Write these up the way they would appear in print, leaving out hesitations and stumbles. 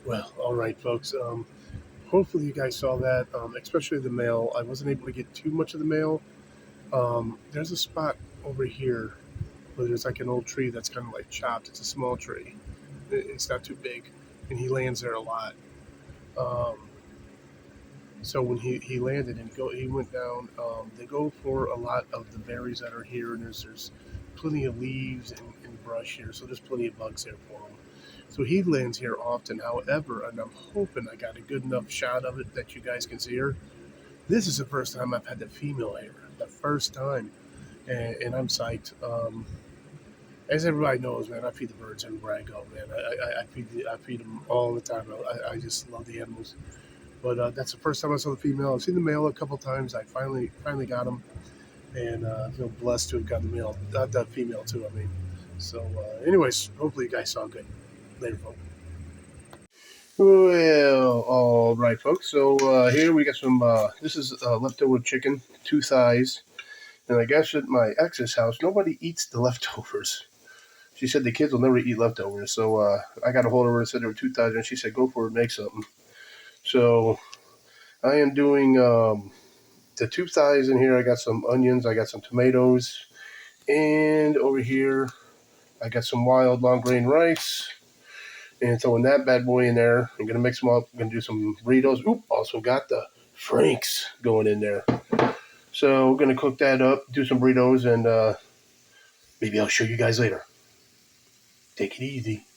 Well, all right, folks. Hopefully you guys saw that, especially the mail. I wasn't able to get too much of the mail. There's a spot over here where there's like an old tree that's kind of like chopped. It's a small tree. It's not too big, and he lands there a lot. Um, so when he landed and he went down, they go for a lot of the berries that are here, and there's plenty of leaves and brush here, so there's plenty of bugs there for him. So he lands here often. However, and I'm hoping I got a good enough shot of it that you guys can see her. This is the first time I've had the female here. The first time, and I'm psyched. As everybody knows, man, I feed the birds everywhere I go, man. I feed them all the time. I just love the animals. But that's the first time I saw the female. I've seen the male a couple times. I finally got him, and I feel blessed to have got the male, the female too. I mean, so anyways, hopefully you guys saw good. Later, folks. Well, all right, folks. So here we got some. This is leftover chicken, 2 thighs, and I guess at my ex's house, nobody eats the leftovers. She said the kids will never eat leftovers. So I got a hold of her and said there were 2 thighs, and she said, "Go for it, make something." So I am doing the 2 thighs in here. I got some onions, I got some tomatoes, and over here I got some wild long grain rice. And throwing that bad boy in there. I'm going to mix them up. I'm going to do some burritos. Oop, also got the Franks going in there. So we're going to cook that up, do some burritos, and maybe I'll show you guys later. Take it easy.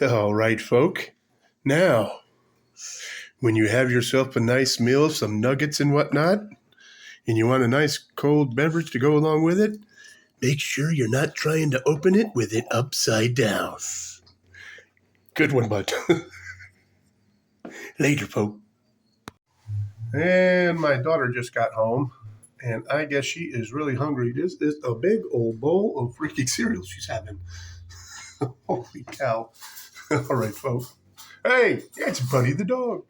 All right, folk. Now, when you have yourself a nice meal, some nuggets and whatnot, and you want a nice cold beverage to go along with it, make sure you're not trying to open it with it upside down. Good one, bud. Later, folk. And my daughter just got home, and I guess she is really hungry. This is a big old bowl of freaking cereal she's having. Holy cow. All right, folks. Hey, it's Buddy the dog.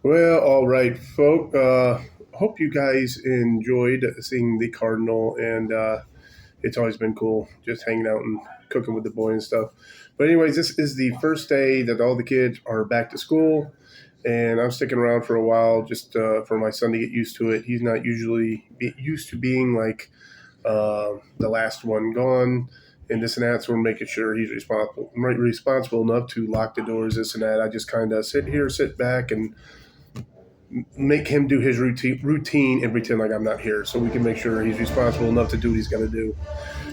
Well, all right, folk. Hope you guys enjoyed seeing the Cardinal, and it's always been cool just hanging out and cooking with the boy and stuff. But anyways, this is the first day that all the kids are back to school, and I'm sticking around for a while just for my son to get used to it. He's not usually used to being like the last one gone, and this and that. So we're making sure he's responsible enough to lock the doors, this and that. I just kind of sit back, and make him do his routine and pretend like I'm not here, so we can make sure he's responsible enough to do what he's got to do.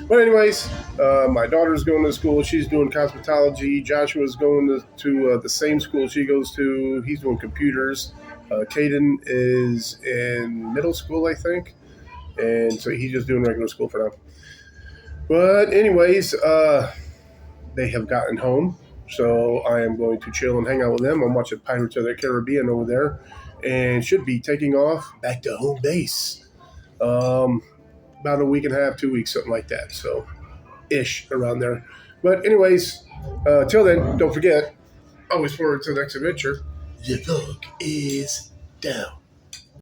But anyways, my daughter's going to school. She's doing cosmetology. Joshua's going to the same school she goes to. He's doing computers. Caden is in middle school, I think, and so he's just doing regular school for now. But anyways, they have gotten home, so I am going to chill and hang out with them. I'm watching Pirates of the Caribbean over there, and should be taking off back to home base. About a week and a half, 2 weeks, something like that. So, ish around there. But anyways, till then, don't forget, always forward to the next adventure. The dog is down.